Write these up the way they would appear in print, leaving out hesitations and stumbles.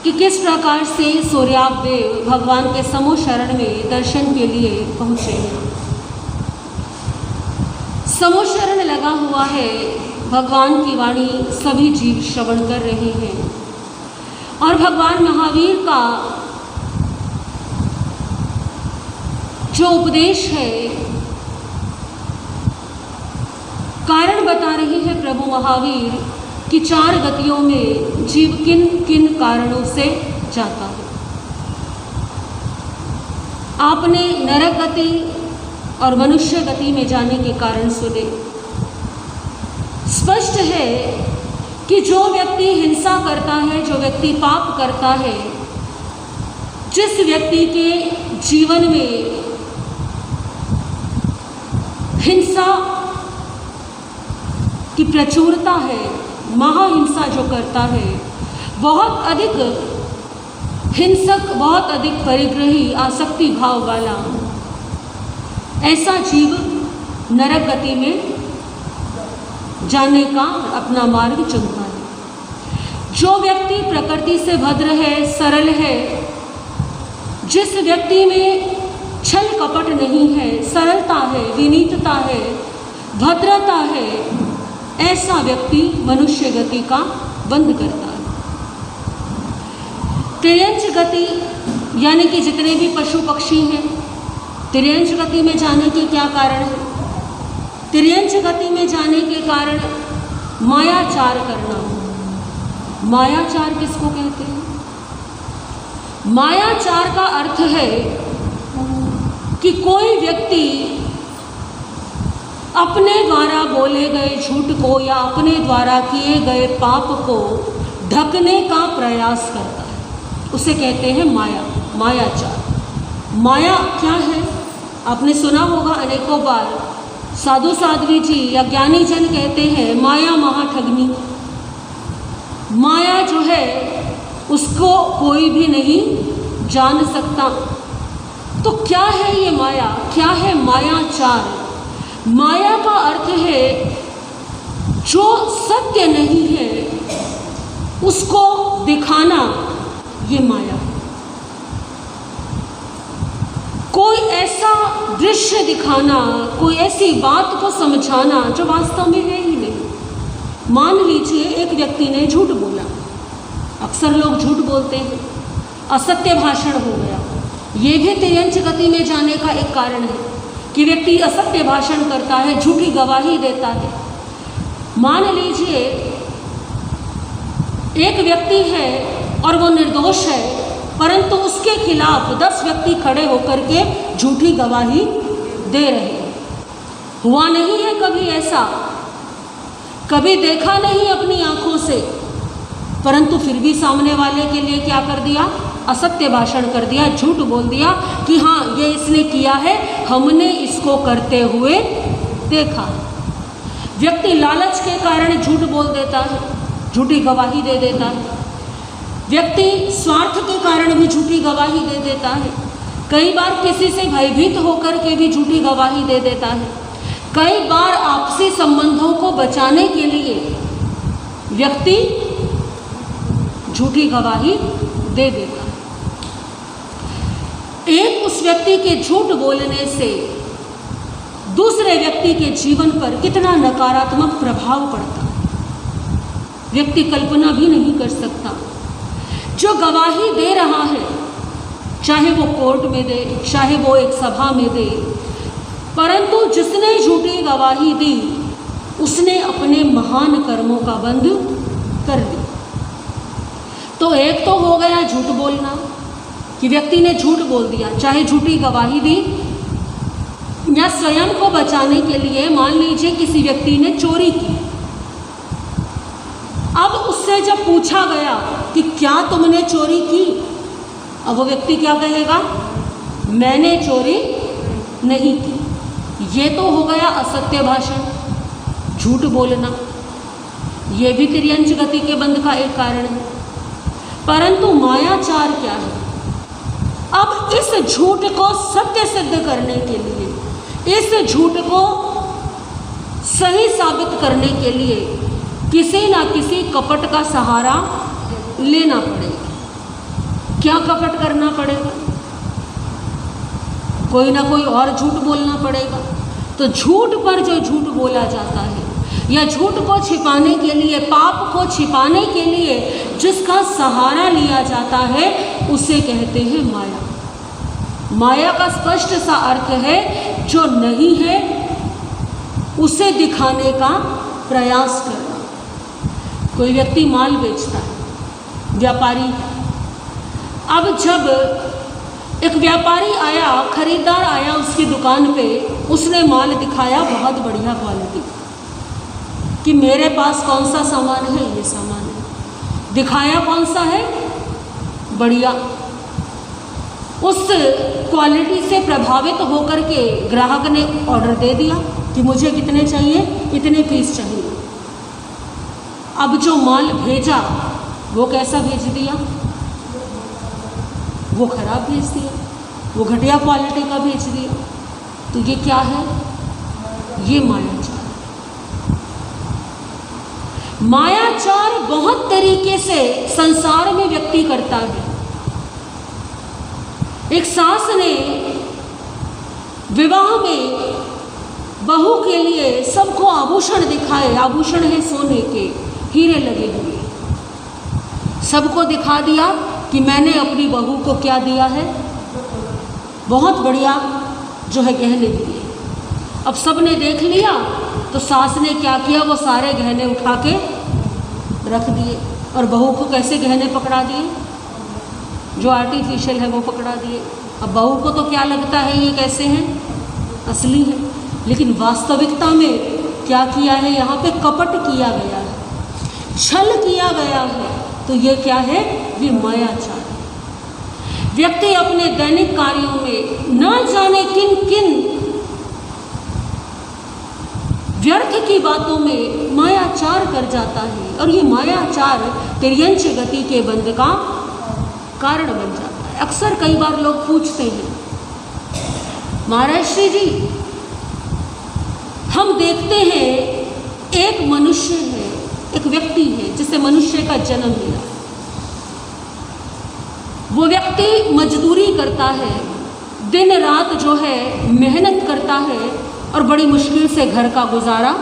कि किस प्रकार से सूर्यादेव भगवान के समूह शरण में दर्शन के लिए पहुँचे हैं। समूह शरण लगा हुआ है, भगवान की वाणी सभी जीव श्रवण कर रहे हैं और भगवान महावीर का जो उपदेश है, कारण बता रहे हैं प्रभु महावीर कि 4 गतियों में जीव किन किन कारणों से जाता है। आपने नरक गति और मनुष्य गति में जाने के कारण सुने। स्पष्ट है कि जो व्यक्ति हिंसा करता है, जो व्यक्ति पाप करता है, जिस व्यक्ति के जीवन में हिंसा की प्रचुरता है, महाहिंसा जो करता है, बहुत अधिक हिंसक, बहुत अधिक परिग्रही, आसक्ति भाव वाला, ऐसा जीव नरक गति में जाने का अपना मार्ग चुनता है। जो व्यक्ति प्रकृति से भद्र है, सरल है, जिस व्यक्ति में छल कपट नहीं है, सरलता है, विनीतता है, भद्रता है, ऐसा व्यक्ति मनुष्य गति का बंद करता है। तिर्यंच गति यानी कि जितने भी पशु पक्षी हैं, तिर्यंच गति में जाने के क्या कारण है? तिर्यंच गति में जाने के कारण मायाचार करना। मायाचार किसको कहते हैं? मायाचार का अर्थ है कि कोई व्यक्ति अपने द्वारा बोले गए झूठ को या अपने द्वारा किए गए पाप को ढकने का प्रयास करता है, उसे कहते हैं माया, मायाचार। माया क्या है? आपने सुना होगा अनेकों बार, साधु साध्वी जी या ज्ञानी जन कहते हैं माया महाठगनी। माया जो है उसको कोई भी नहीं जान सकता। तो क्या है ये माया? क्या है मायाचार? माया का अर्थ है जो सत्य नहीं है उसको दिखाना, ये माया। कोई ऐसा दृश्य दिखाना, कोई ऐसी बात को समझाना जो वास्तव में है ही नहीं। मान लीजिए एक व्यक्ति ने झूठ बोला, अक्सर लोग झूठ बोलते हैं, असत्य भाषण हो गया। ये भी तिर्यंच गति में जाने का एक कारण है कि व्यक्ति असत्य भाषण करता है, झूठी गवाही देता है। मान लीजिए एक व्यक्ति है और वो निर्दोष है, परंतु उसके खिलाफ 10 व्यक्ति खड़े होकर के झूठी गवाही दे रहे हैं। हुआ नहीं है कभी ऐसा, कभी देखा नहीं अपनी आंखों से, परंतु फिर भी सामने वाले के लिए क्या कर दिया? असत्य भाषण कर दिया, झूठ बोल दिया कि हाँ ये इसने किया है, हमने इसको करते हुए देखा। व्यक्ति लालच के कारण झूठ बोल देता है, झूठी गवाही दे देता है। व्यक्ति स्वार्थ के कारण भी झूठी गवाही दे देता है। कई बार किसी से भयभीत होकर के भी झूठी गवाही दे देता है। कई बार आपसी संबंधों को बचाने के लिए व्यक्ति झूठी गवाही दे देता है। एक उस व्यक्ति के झूठ बोलने से दूसरे व्यक्ति के जीवन पर कितना नकारात्मक प्रभाव पड़ता है, व्यक्ति कल्पना भी नहीं कर सकता। जो गवाही दे रहा है, चाहे वो कोर्ट में दे, चाहे वो एक सभा में दे, परंतु जिसने झूठी गवाही दी उसने अपने महान कर्मों का बंध कर दिया। तो एक तो हो गया झूठ बोलना कि व्यक्ति ने झूठ बोल दिया, चाहे झूठी गवाही दी, या स्वयं को बचाने के लिए मान लीजिए किसी व्यक्ति ने चोरी की। अब उससे जब पूछा गया कि क्या तुमने चोरी की, अब वो व्यक्ति क्या कहेगा? मैंने चोरी नहीं की। ये तो हो गया असत्य भाषण, झूठ बोलना। ये भी तिर्यंच गति के बंध का एक कारण है। परंतु मायाचार क्या है? अब इस झूठ को सत्य सिद्ध करने के लिए, इस झूठ को सही साबित करने के लिए किसी ना किसी कपट का सहारा लेना पड़ेगा। क्या कपट करना पड़ेगा, कोई ना कोई और झूठ बोलना पड़ेगा। तो झूठ पर जो झूठ बोला जाता है या झूठ को छिपाने के लिए, पाप को छिपाने के लिए जिसका सहारा लिया जाता है, उसे कहते हैं माया। माया का स्पष्ट सा अर्थ है जो नहीं है उसे दिखाने का प्रयास करना। कोई व्यक्ति माल बेचता है, व्यापारी। अब जब एक व्यापारी आया, खरीदार आया उसकी दुकान पे, उसने माल दिखाया बहुत बढ़िया क्वालिटी कि मेरे पास कौन सा सामान है, ये सामान है। दिखाया कौन सा है, बढ़िया। उस क्वालिटी से प्रभावित होकर के ग्राहक ने ऑर्डर दे दिया कि मुझे कितने चाहिए, इतने पीस चाहिए। अब जो माल भेजा वो कैसा भेज दिया, वो खराब भेज दिया, वो घटिया क्वालिटी का भेज दिया। तो ये क्या है, ये मायाचार। मायाचार बहुत तरीके से संसार में व्यक्ति करता है। एक सास ने विवाह में बहू के लिए सबको आभूषण दिखाए, आभूषण है सोने के, हीरे लगे हुए, सबको दिखा दिया कि मैंने अपनी बहू को क्या दिया है, बहुत बढ़िया जो है गहने दिए। अब सब ने देख लिया तो सास ने क्या किया, वो सारे गहने उठा के रख दिए और बहू को कैसे गहने पकड़ा दिए, जो आर्टिफिशियल है वो पकड़ा दिए। अब बहू को तो क्या लगता है ये कैसे हैं, असली है, लेकिन वास्तविकता में क्या किया है, यहाँ पे कपट किया गया है, छल किया गया है। तो ये क्या है, ये मायाचार है। व्यक्ति अपने दैनिक कार्यों में न जाने किन किन व्यर्थ की बातों में मायाचार कर जाता है और ये मायाचार तिर्यंच गति के बंध का कारण बन जाता है। अक्सर कई बार लोग पूछते हैं, महाराज श्री जी हम देखते हैं एक मनुष्य है, एक व्यक्ति है जिसे मनुष्य का जन्म मिला, वो व्यक्ति मजदूरी करता है, दिन रात जो है मेहनत करता है और बड़ी मुश्किल से घर का गुजारा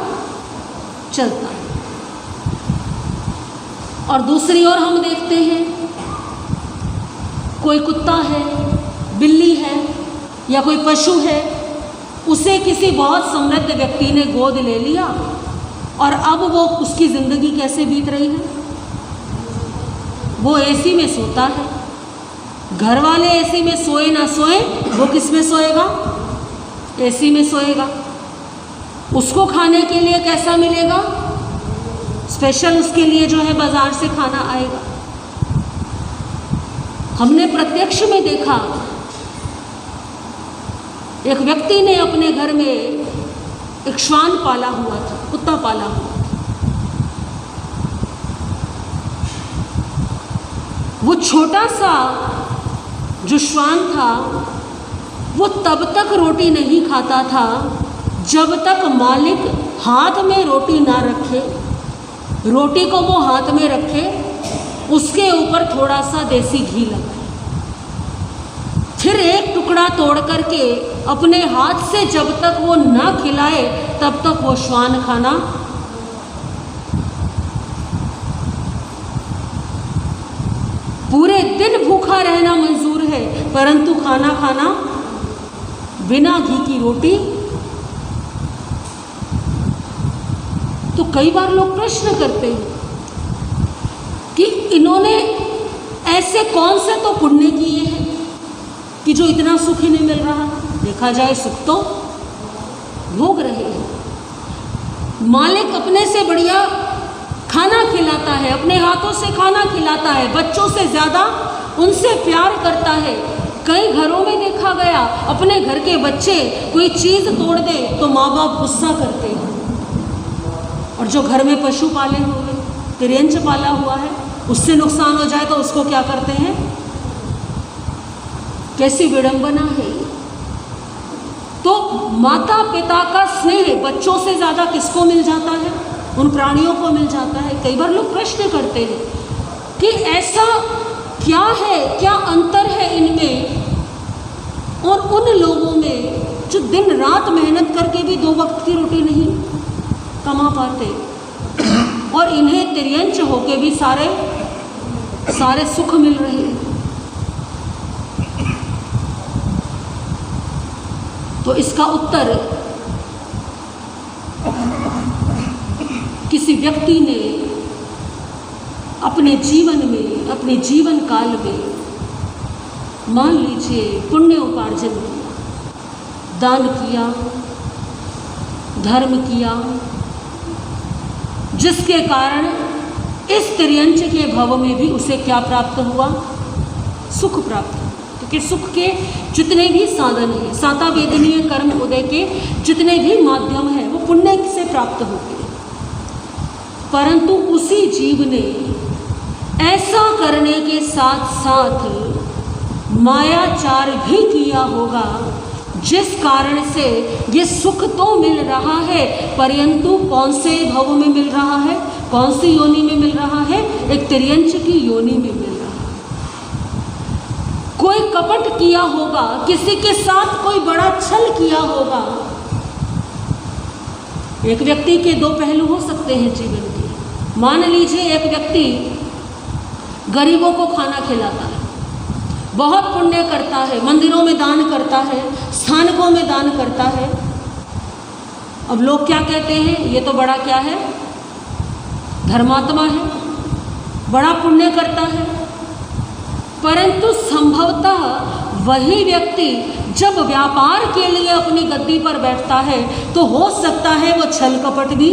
चलता है। और दूसरी ओर हम देखते हैं कोई कुत्ता है, बिल्ली है या कोई पशु है, उसे किसी बहुत समृद्ध व्यक्ति ने गोद ले लिया और अब वो उसकी ज़िंदगी कैसे बीत रही है, वो एसी में सोता है। घर वाले एसी में सोए ना सोए, वो किस में सोएगा, एसी में सोएगा। उसको खाने के लिए कैसा मिलेगा, स्पेशल उसके लिए जो है बाज़ार से खाना आएगा। हमने प्रत्यक्ष में देखा, एक व्यक्ति ने अपने घर में एक श्वान पाला हुआ था, कुत्ता पाला हुआ था। वो छोटा सा जो श्वान था वो तब तक रोटी नहीं खाता था जब तक मालिक हाथ में रोटी ना रखे, रोटी को वो हाथ में रखे, उसके ऊपर थोड़ा सा देसी घी लगाए, फिर एक टुकड़ा तोड़ करके अपने हाथ से जब तक वो ना खिलाए तब तक वो श्वान खाना पूरे दिन भूखा रहना मंजूर है, परंतु खाना खाना बिना घी की रोटी। तो कई बार लोग प्रश्न करते हैं कि इन्होंने ऐसे कौन से तो पुण्य किए हैं कि जो इतना सुख ही नहीं मिल रहा। देखा जाए सुख तो भोग रहे हैं, मालिक अपने से बढ़िया खाना खिलाता है, अपने हाथों से खाना खिलाता है, बच्चों से ज़्यादा उनसे प्यार करता है। कई घरों में देखा गया अपने घर के बच्चे कोई चीज़ तोड़ दे तो माँ बाप गुस्सा करते हैं, और जो घर में पशु पाले हुए, तिर्यंच पाला हुआ है, उससे नुकसान हो जाए तो उसको क्या करते हैं। कैसी विडंबना है। तो माता पिता का स्नेह बच्चों से ज़्यादा किसको मिल जाता है, उन प्राणियों को मिल जाता है। कई बार लोग प्रश्न करते हैं कि ऐसा क्या है, क्या अंतर है इनमें और उन लोगों में जो दिन रात मेहनत करके भी 2 वक्त की रोटी नहीं कमा पाते और इन्हें तिर्यंच होके भी सारे सुख मिल रहे हैं। तो इसका उत्तर किसी व्यक्ति ने अपने जीवन में, अपने जीवन काल में मान लीजिए पुण्य उपार्जन किया, दान किया, धर्म किया, जिसके कारण इस तिर्यंच के भव में भी उसे क्या प्राप्त हुआ? सुख प्राप्त हुआ। क्योंकि सुख के जितने भी साधन हैं, साता वेदनीय कर्म उदय के जितने भी माध्यम हैं वो पुण्य से प्राप्त होते हैं, परंतु उसी जीव ने ऐसा करने के साथ साथ मायाचार भी किया होगा, जिस कारण से ये सुख तो मिल रहा है, परंतु कौन से भव में मिल रहा है, कौन सी योनि में मिल रहा है? एक तिर्यंच की योनि में मिल रहा है। कोई कपट किया होगा, किसी के साथ कोई बड़ा छल किया होगा। एक व्यक्ति के 2 पहलू हो सकते हैं जीवन के। मान लीजिए एक व्यक्ति गरीबों को खाना खिलाता है, बहुत पुण्य करता है, मंदिरों में दान करता है, स्थानकों में दान करता है। अब लोग क्या कहते हैं? ये तो बड़ा क्या है? धर्मात्मा है, बड़ा पुण्य करता है। परंतु संभवतः वही व्यक्ति जब व्यापार के लिए अपनी गद्दी पर बैठता है तो हो सकता है वो छल कपट भी,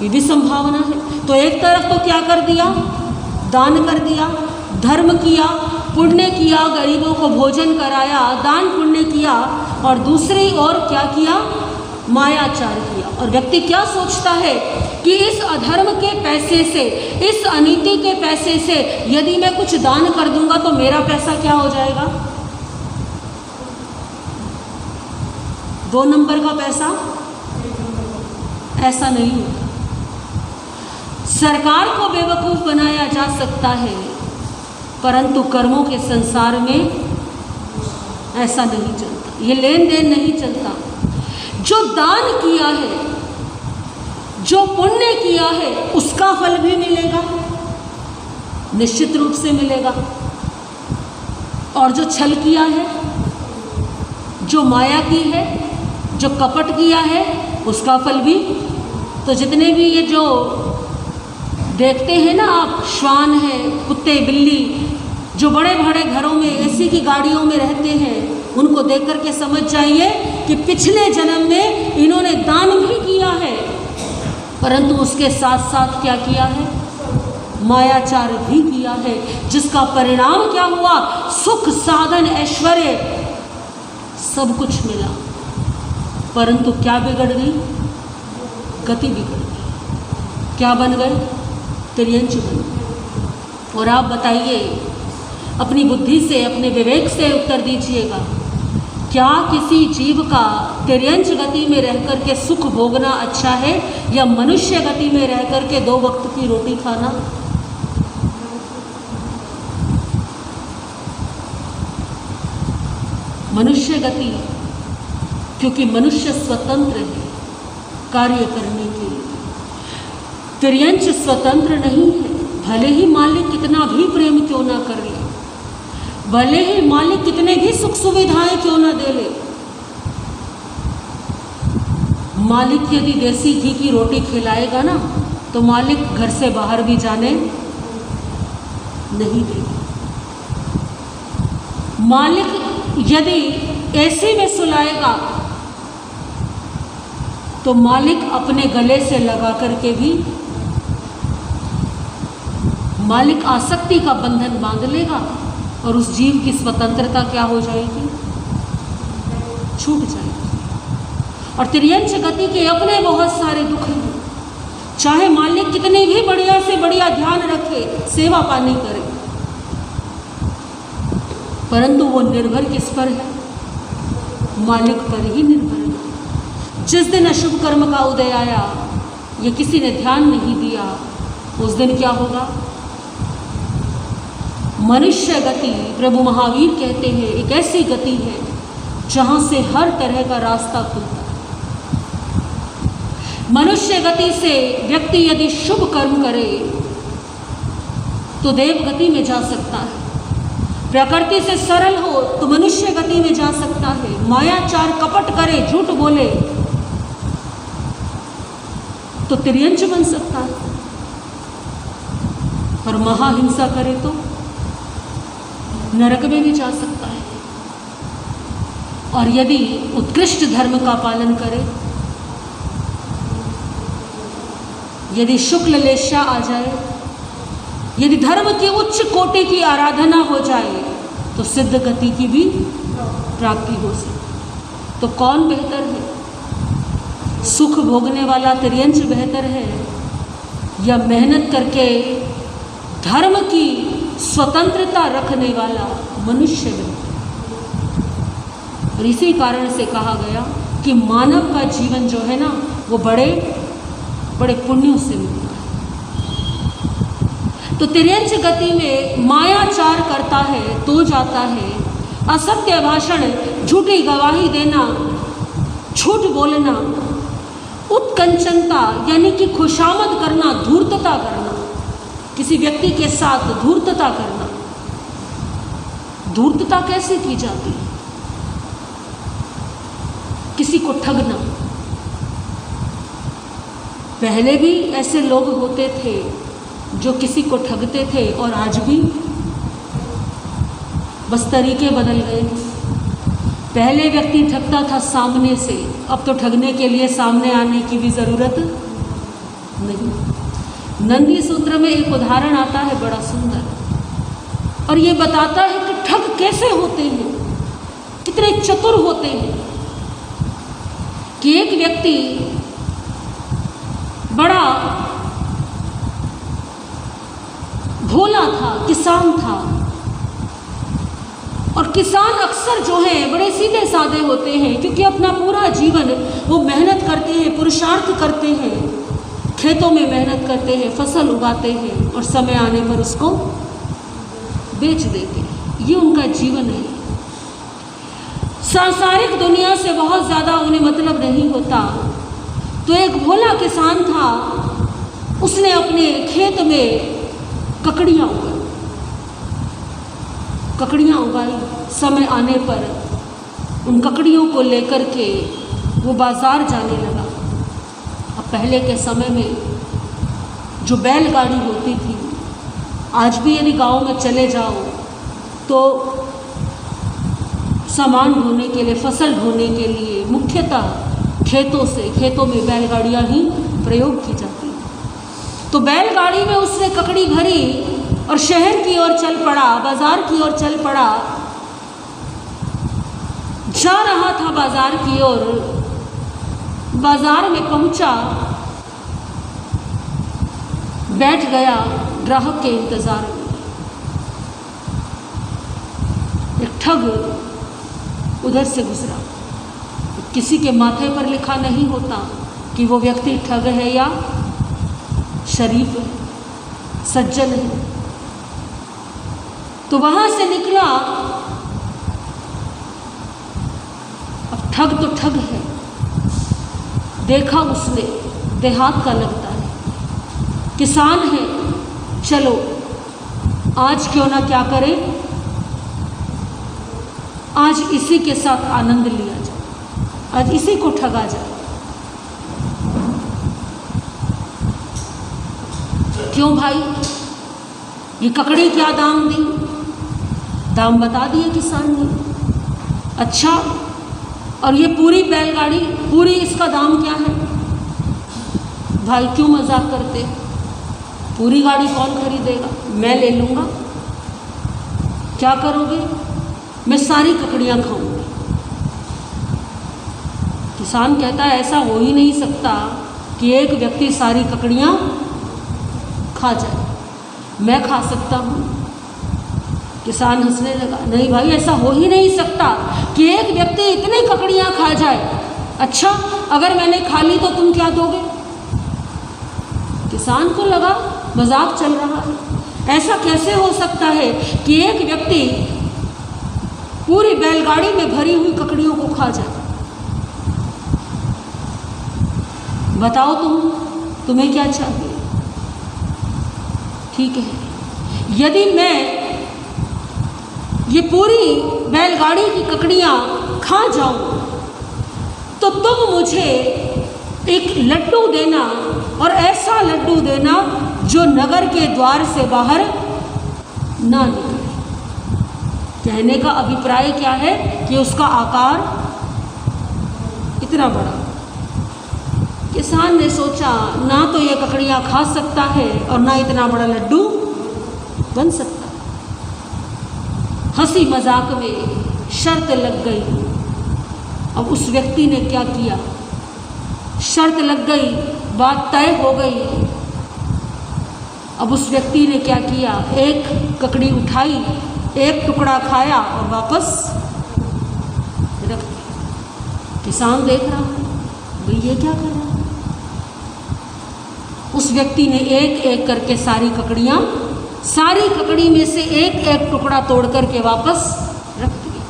ये भी संभावना है। तो एक तरफ तो क्या कर दिया? दान कर दिया, धर्म किया, पुण्य किया, गरीबों को भोजन कराया, दान पुण्य किया, और दूसरी ओर क्या किया? मायाचार किया। और व्यक्ति क्या सोचता है कि इस अधर्म के पैसे से, इस अनीति के पैसे से यदि मैं कुछ दान कर दूंगा तो मेरा पैसा क्या हो जाएगा? 2 नंबर का पैसा। ऐसा नहीं होता। सरकार को बेवकूफ़ बनाया जा सकता है, परंतु कर्मों के संसार में ऐसा नहीं चलता, ये लेन देन नहीं चलता। जो दान किया है, जो पुण्य किया है, उसका फल भी मिलेगा, निश्चित रूप से मिलेगा। और जो छल किया है, जो माया की है, जो कपट किया है, उसका फल भी। तो जितने भी ये जो देखते हैं ना आप, श्वान है, कुत्ते बिल्ली, जो बड़े बड़े घरों में एसी की गाड़ियों में रहते हैं, उनको देख कर के समझ जाइए कि पिछले जन्म में इन्होंने दान भी किया है, परंतु उसके साथ साथ क्या किया है? मायाचार भी किया है, जिसका परिणाम क्या हुआ? सुख, साधन, ऐश्वर्य सब कुछ मिला, परंतु क्या बिगड़ गई? गति बिगड़ गई। क्या बन गए? तिर्यंच बन गए। और आप बताइए, अपनी बुद्धि से, अपने विवेक से उत्तर दीजिएगा, क्या किसी जीव का तिर्यंच गति में रह कर के सुख भोगना अच्छा है या मनुष्य गति में रह कर के 2 वक्त की रोटी खाना? मनुष्य गति, क्योंकि मनुष्य स्वतंत्र है कार्य करने के लिए। तिर्यंच स्वतंत्र नहीं है, भले ही मालिक कितना भी प्रेम क्यों ना कर ले, भले ही मालिक कितने भी सुख सुविधाएं क्यों ना दे ले, मालिक यदि देसी घी की रोटी खिलाएगा ना तो मालिक घर से बाहर भी जाने नहीं देगा। मालिक यदि एसी में सुलाएगा तो मालिक अपने गले से लगा करके भी, मालिक आसक्ति का बंधन बांध लेगा और उस जीव की स्वतंत्रता क्या हो जाएगी? छूट जाएगी। और तिर्यंच गति के अपने बहुत सारे दुख हैं। चाहे मालिक कितने भी बढ़िया से बढ़िया ध्यान रखे, सेवा पानी करे, परंतु वो निर्भर किस पर है? मालिक पर ही निर्भर है। जिस दिन अशुभ कर्म का उदय आया, ये किसी ने ध्यान नहीं दिया, उस दिन क्या होगा? मनुष्य गति, प्रभु महावीर कहते हैं, एक ऐसी गति है जहाँ से हर तरह का रास्ता खुलता है। मनुष्य गति से व्यक्ति यदि शुभ कर्म करे तो देव गति में जा सकता है, प्रकृति से सरल हो तो मनुष्य गति में जा सकता है, मायाचार कपट करे, झूठ बोले तो तिर्यंच बन सकता है, और महाहिंसा करे तो नरक में भी जा सकता है। और यदि उत्कृष्ट धर्म का पालन करे, यदि शुक्ल लेशा आ जाए, यदि धर्म की उच्च कोटि की आराधना हो जाए तो सिद्ध गति की भी प्राप्ति हो सकती। तो कौन बेहतर है? सुख भोगने वाला तिर्यंच बेहतर है या मेहनत करके धर्म की स्वतंत्रता रखने वाला मनुष्य बेहतर? और इसी कारण से कहा गया कि मानव का जीवन जो है ना वो बड़े बड़े पुण्यों से मिलता है। तो तिर्यंच गति में मायाचार करता है तो जाता है, असत्य भाषण, झूठी गवाही देना, झूठ बोलना, उत्कंचनता यानी कि खुशामद करना, धूर्तता करना, किसी व्यक्ति के साथ धूर्तता करना। धूर्तता कैसे की जाती है? किसी को ठगना। पहले भी ऐसे लोग होते थे जो किसी को ठगते थे और आज भी, बस तरीके बदल गए। पहले व्यक्ति ठगता था सामने से, अब तो ठगने के लिए सामने आने की भी ज़रूरत नहीं। नंदी सूत्र में एक उदाहरण आता है बड़ा सुंदर, और ये बताता है कि ठग कैसे होते हैं, कितने चतुर होते हैं। कि एक व्यक्ति बड़ा भोला था, किसान था, और किसान अक्सर जो है बड़े सीधे साधे होते हैं, क्योंकि अपना पूरा जीवन वो मेहनत करते हैं, पुरुषार्थ करते हैं, खेतों में मेहनत करते हैं, फसल उगाते हैं और समय आने पर उसको बेच देते हैं। ये उनका जीवन है। सांसारिक दुनिया से बहुत ज़्यादा उन्हें मतलब नहीं होता। तो एक भोला किसान था, उसने अपने खेत में ककड़ियाँ उगाई। ककड़ियाँ उगाई, समय आने पर उन ककड़ियों को लेकर के वो बाज़ार जाने लगा। अब पहले के समय में जो बैलगाड़ी होती थी, आज भी यदि गांव में चले जाओ तो सामान ढोने के लिए, फसल ढोने के लिए मुख्यतः खेतों में बैलगाड़ियाँ ही प्रयोग की जाती हैं। तो बैलगाड़ी में उसने ककड़ी भरी और शहर की ओर चल पड़ा, बाजार की ओर चल पड़ा। जा रहा था बाजार की ओर, बाजार में पहुंचा, बैठ गया ग्राहक के इंतजार में। एक ठग उधर से गुजरा। किसी के माथे पर लिखा नहीं होता कि वो व्यक्ति ठग है या शरीफ है, सज्जन है। तो वहां से निकला। अब ठग तो ठग है, देखा उसने, देहात का लगता है, किसान है, चलो आज क्यों ना क्या करें, आज इसी के साथ आनंद लिया जाए, आज इसी को ठगा जाए। क्यों भाई, ये ककड़ी क्या दाम दी? दाम बता दिए किसान ने। अच्छा, और ये पूरी बैलगाड़ी, पूरी इसका दाम क्या है? भाई क्यों मजाक करते, पूरी गाड़ी कौन खरीदेगा, मैं ले लूँगा। क्या करोगे? मैं सारी ककड़ियाँ खाऊंगा। किसान कहता है ऐसा हो ही नहीं सकता कि एक व्यक्ति सारी ककड़ियाँ खा जाए, मैं खा सकता हूँ। किसान हंसने लगा, नहीं भाई ऐसा हो ही नहीं सकता कि एक व्यक्ति इतनी ककड़ियाँ खा जाए। अच्छा, अगर मैंने खा ली तो तुम क्या दोगे? किसान को लगा मजाक चल रहा है। ऐसा कैसे हो सकता है कि एक व्यक्ति पूरी बैलगाड़ी में भरी हुई ककड़ियों को खा जाए? बताओ तुम्हें क्या चाहिए? ठीक है, यदि मैं ये पूरी बैलगाड़ी की ककड़ियाँ खा जाऊँ तो तुम मुझे एक लड्डू देना, और ऐसा लड्डू देना जो नगर के द्वार से बाहर ना निकले। कहने का अभिप्राय क्या है कि उसका आकार इतना बड़ा। किसान ने सोचा ना तो ये ककड़ियाँ खा सकता है और ना इतना बड़ा लड्डू बन सकता। हंसी मजाक में शर्त लग गई। अब उस व्यक्ति ने क्या किया? शर्त लग गई, बात तय हो गई। अब उस व्यक्ति ने क्या किया? एक ककड़ी उठाई, एक टुकड़ा खाया और वापस रख दिया। किसान देख रहा है, भाई ये क्या कर रहा है? उस व्यक्ति ने एक एक करके सारी ककड़ी में से एक एक टुकड़ा तोड़ करके वापस रख दिया।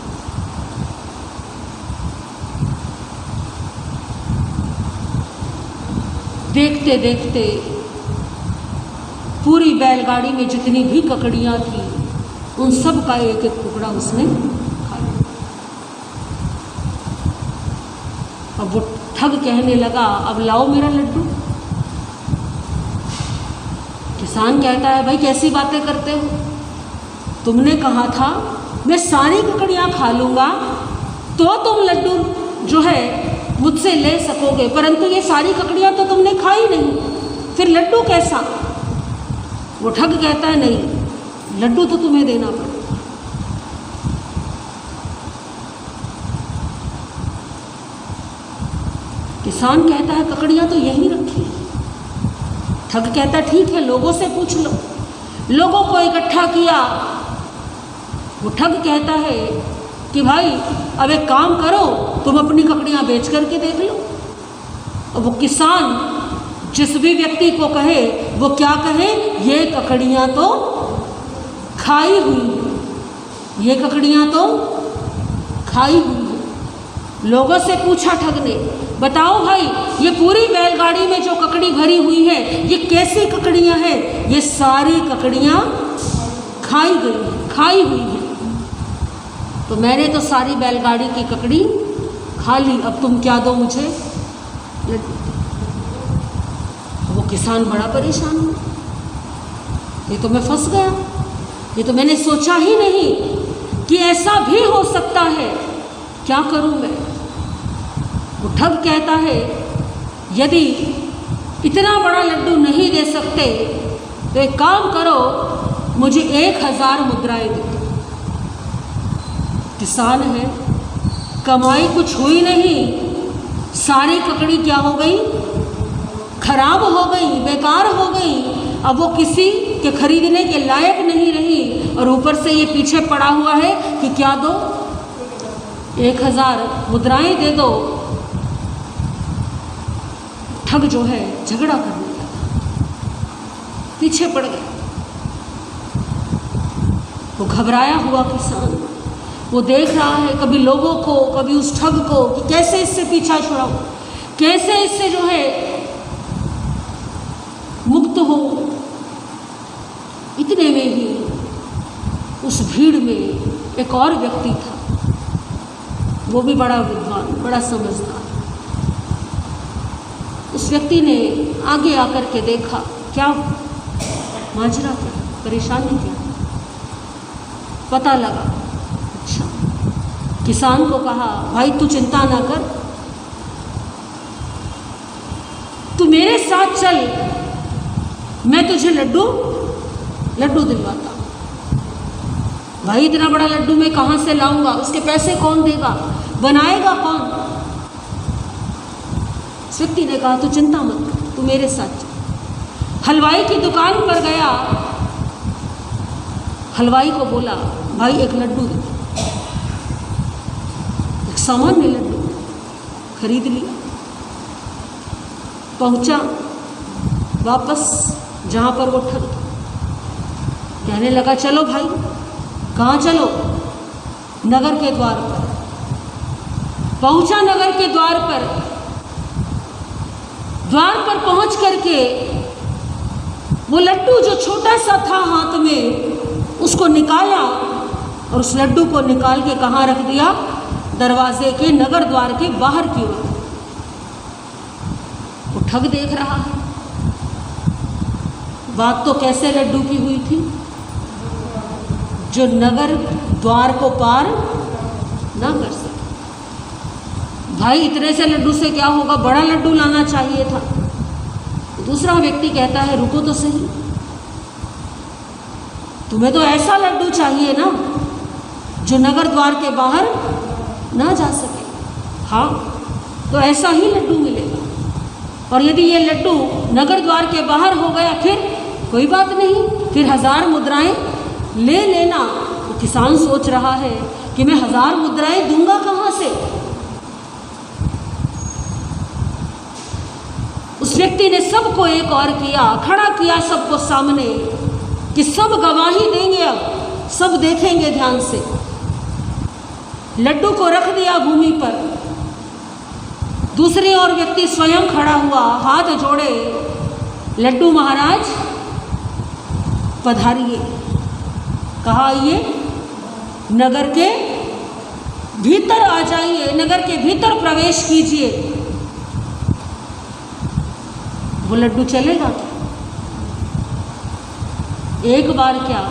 देखते देखते पूरी बैलगाड़ी में जितनी भी ककड़ियाँ थी उन सब का एक एक टुकड़ा उसने खा लिया। अब वो ठग कहने लगा, अब लाओ मेरा लड्डू। किसान कहता है, भाई कैसी बातें करते हो? तुमने कहा था मैं सारी ककड़ियाँ खा लूँगा तो तुम लड्डू जो है मुझसे ले सकोगे, परंतु ये सारी ककड़ियाँ तो तुमने खाई नहीं, फिर लड्डू कैसा? वो ठग कहता है, नहीं, लड्डू तो तुम्हें देना पड़ेगा। किसान कहता है, ककड़ियाँ तो यहीं रखी है। ठग कहता है, ठीक है, लोगों से पूछ लो। लोगों को इकट्ठा किया। वो ठग कहता है कि भाई अब एक काम करो, तुम अपनी ककड़ियाँ बेच करके देख लो। और वो किसान जिस भी व्यक्ति को कहे वो क्या कहे? ये ककड़ियाँ तो खाई हुई हैं, ये ककड़ियाँ तो खाई हुई हैं। लोगों से पूछा ठग ने, बताओ भाई ये पूरी बैलगाड़ी में जो ककड़ी भरी हुई है ये कैसी ककड़ियाँ हैं? ये सारी ककड़ियाँ खाई हुई हैं। तो मैंने तो सारी बैलगाड़ी की ककड़ी खा ली, अब तुम क्या दो मुझे? वो किसान बड़ा परेशान हुआ, ये तो मैं फंस गया, ये तो मैंने सोचा ही नहीं कि ऐसा भी हो सकता है, क्या करूं मैं? वो ठग कहता है, यदि इतना बड़ा लड्डू नहीं दे सकते तो एक काम करो, मुझे 1000 मुद्राएं दे दो। किसान है, कमाई कुछ हुई नहीं, सारी ककड़ी क्या हो गई? खराब हो गई, बेकार हो गई। अब वो किसी के खरीदने के लायक नहीं रही, और ऊपर से ये पीछे पड़ा हुआ है कि क्या दो? 1000 मुद्राएं दे दो। ठग जो है झगड़ा करने लगा, पीछे पड़ गया। वो घबराया हुआ किसान, वो देख रहा है कभी लोगों को, कभी उस ठग को, कि कैसे इससे पीछा छुड़ाऊं, कैसे इससे जो है मुक्त हो। इतने में ही उस भीड़ में एक और व्यक्ति था, वो भी बड़ा विद्वान, बड़ा समझदार। उस व्यक्ति ने आगे आकर के देखा, क्या माजरा, क्या परेशानी, क्या पता लगा। अच्छा, किसान को कहा, भाई तू चिंता ना कर, तू मेरे साथ चल, मैं तुझे लड्डू दिलवाता हूँ। भाई इतना बड़ा लड्डू मैं कहाँ से लाऊंगा? उसके पैसे कौन देगा? बनाएगा कौन? उस व्यक्ति ने कहा, तू चिंता मत कर, तू मेरे साथ चल। हलवाई की दुकान पर गया, हलवाई को बोला, भाई एक लड्डू दे। एक सामान्य लड्डू खरीद लिया, पहुंचा वापस जहाँ पर वो ठग था। कहने लगा चलो भाई। कहाँ चलो? नगर के द्वार पर। पहुंचा नगर के द्वार पर। द्वार पर पहुंच करके वो लड्डू जो छोटा सा था हाथ में, उसको निकाला और उस लड्डू को निकाल के कहाँ रख दिया? दरवाजे के, नगर द्वार के बाहर की ओर। वो ठग देख रहा है। बात तो कैसे लड्डू की हुई थी? जो नगर द्वार को पार ना कर सके। भाई इतने से लड्डू से क्या होगा, बड़ा लड्डू लाना चाहिए था। दूसरा व्यक्ति कहता है रुको तो सही, तुम्हें तो ऐसा लड्डू चाहिए ना जो नगर द्वार के बाहर ना जा सके। हाँ, तो ऐसा ही लड्डू मिलेगा। और यदि ये लड्डू नगर द्वार के बाहर हो गया फिर कोई बात नहीं, फिर 1000 मुद्राएं ले लेना। तो किसान सोच रहा है कि मैं 1000 मुद्राएं दूंगा कहाँ से? उस व्यक्ति ने सबको एक और किया, खड़ा किया सबको सामने कि सब गवाही देंगे, अब सब देखेंगे ध्यान से। लड्डू को रख दिया भूमि पर। दूसरी ओर व्यक्ति स्वयं खड़ा हुआ, हाथ जोड़े, लड्डू महाराज पधारिए। कहा आइए, नगर के भीतर आ जाइए, नगर के भीतर प्रवेश कीजिए। वो लड्डू चलेगा क्या? एक बार क्या,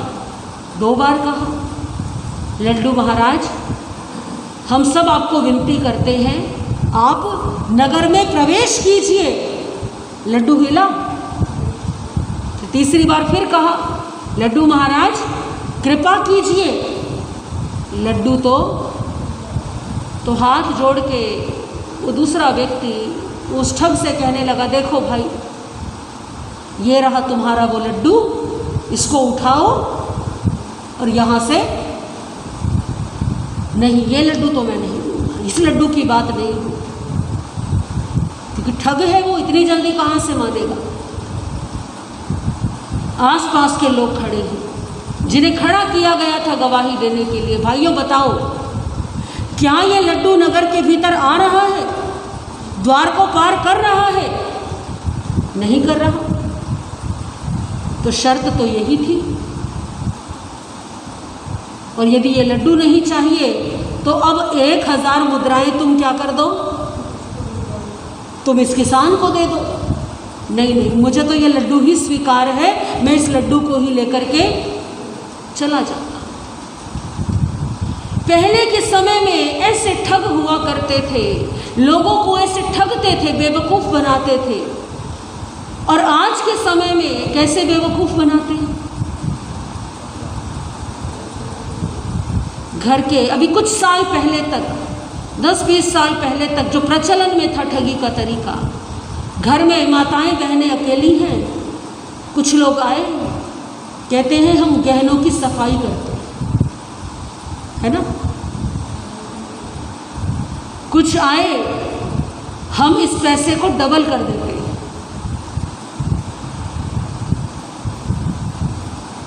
2 बार कहा, लड्डू महाराज हम सब आपको विनती करते हैं, आप नगर में प्रवेश कीजिए। लड्डू हिला। तो तीसरी बार फिर कहा, लड्डू महाराज कृपा कीजिए। लड्डू तो हाथ जोड़ के वो दूसरा व्यक्ति उस ठग से कहने लगा, देखो भाई ये रहा तुम्हारा वो लड्डू, इसको उठाओ और यहाँ से नहीं, ये लड्डू तो मैं नहीं दूंगा, इस लड्डू की बात नहीं हुई, क्योंकि ठग है वो, इतनी जल्दी कहाँ से मानेगा। आसपास के लोग खड़े हैं जिन्हें खड़ा किया गया था गवाही देने के लिए। भाइयों बताओ, क्या ये लड्डू नगर के भीतर आ रहा है, द्वार को पार कर रहा है? नहीं कर रहा। तो शर्त तो यही थी। और यदि ये लड्डू नहीं चाहिए तो अब 1000 मुद्राएं तुम क्या कर दो, तुम इस किसान को दे दो। नहीं नहीं, मुझे तो ये लड्डू ही स्वीकार है, मैं इस लड्डू को ही लेकर के चला जाता। पहले के समय में ऐसे ठग हुआ करते थे, लोगों को ऐसे ठगते थे, बेवकूफ़ बनाते थे। और आज के समय में कैसे बेवकूफ़ बनाते हैं? घर के अभी कुछ साल पहले तक, 10-20 साल पहले तक जो प्रचलन में था ठगी का तरीका, घर में माताएं बहनें अकेली हैं, कुछ लोग आए, कहते हैं हम गहनों की सफाई करते हैं, है ना। कुछ आए, हम इस पैसे को डबल कर देते हैं।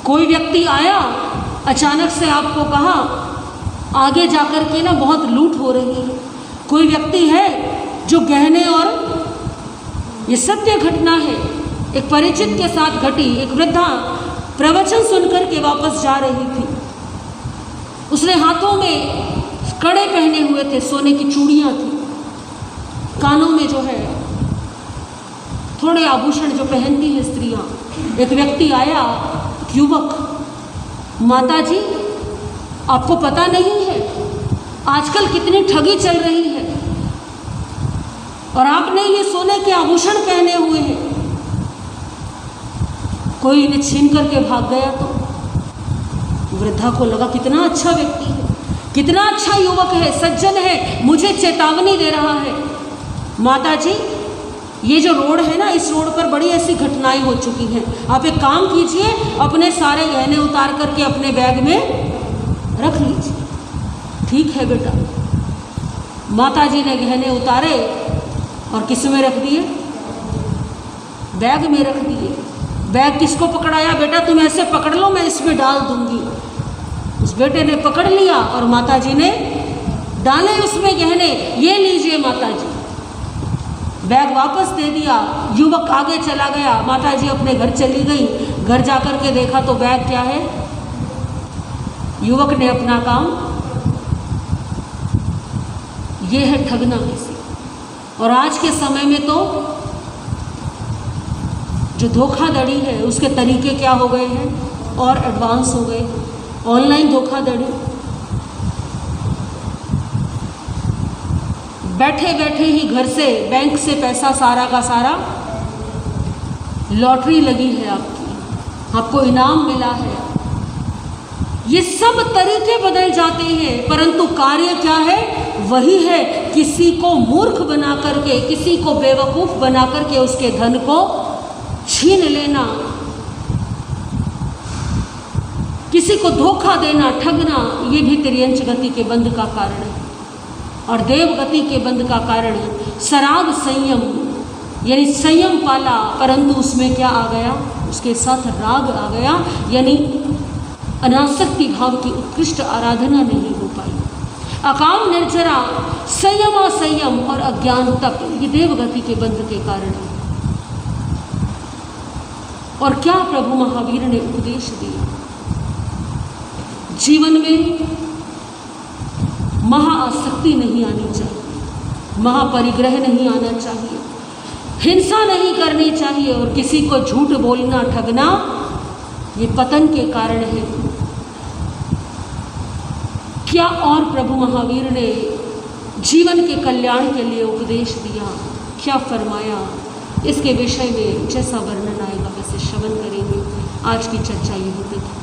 कोई व्यक्ति आया, अचानक से आपको कहा आगे जाकर के ना बहुत लूट हो रही है। कोई व्यक्ति है जो गहने, और ये सत्य घटना है, एक परिचित के साथ घटी। एक वृद्धा प्रवचन सुनकर के वापस जा रही थी। उसने हाथों में कड़े पहने हुए थे, सोने की चूड़ियाँ थी, कानों में जो है थोड़े आभूषण जो पहनती हैं स्त्रियाँ। एक व्यक्ति आया, युवक, माता जी आपको पता नहीं है आजकल कितनी ठगी चल रही है, और आपने ये सोने के आभूषण पहने हुए हैं, कोई इन्हें छीन करके भाग गया तो? वृद्धा को लगा कितना अच्छा व्यक्ति है, कितना अच्छा युवक है, सज्जन है, मुझे चेतावनी दे रहा है। माता जी ये जो रोड है ना, इस रोड पर बड़ी ऐसी घटनाएं हो चुकी हैं, आप एक काम कीजिए, अपने सारे गहने उतार करके अपने बैग में रख लीजिए। ठीक है बेटा। माता जी ने गहने उतारे और किस में रख दिए? बैग में रख दिए। बैग किसको पकड़ाया, बेटा तुम ऐसे पकड़ लो मैं इसमें डाल दूंगी। उस बेटे ने पकड़ लिया और माता जी ने डाले उसमें गहने, ये लीजिए माता जी। बैग वापस दे दिया, युवक आगे चला गया, माता जी अपने घर चली गई। घर जाकर के देखा तो बैग क्या है, युवक ने अपना काम, ये है ठगना किसी। और आज के समय में तो जो धोखाधड़ी है उसके तरीके क्या हो गए हैं और एडवांस हो गए। ऑनलाइन धोखाधड़ी, बैठे बैठे ही घर से बैंक से पैसा सारा का सारा, लॉटरी लगी है आपकी, आपको इनाम मिला है, ये सब तरीके बदल जाते हैं परंतु कार्य क्या है, वही है। किसी को मूर्ख बना करके, किसी को बेवकूफ बना करके उसके धन को छीन लेना, किसी को धोखा देना, ठगना, ये भी तिर्यंच गति के बंध का कारण है। और देव गति के बंध का कारण सराग संयम, यानी संयम पाला परंतु उसमें क्या आ गया, उसके साथ राग आ गया, यानी अनासक्ति भाव की उत्कृष्ट आराधना नहीं हो पाई। अकाम निर्जरा, संयम असंयम और अज्ञान तक, ये देव गति के बंध के कारण है। और क्या प्रभु महावीर ने उपदेश दिया, जीवन में महाआसक्ति नहीं आनी चाहिए, महापरिग्रह नहीं आना चाहिए, हिंसा नहीं करनी चाहिए और किसी को झूठ बोलना, ठगना, ये पतन के कारण है। क्या और प्रभु महावीर ने जीवन के कल्याण के लिए उपदेश दिया, क्या फरमाया, इसके विषय में जैसा वर्णन आएगा वैसे श्रवण करेंगे। आज की चर्चा यहीं तक।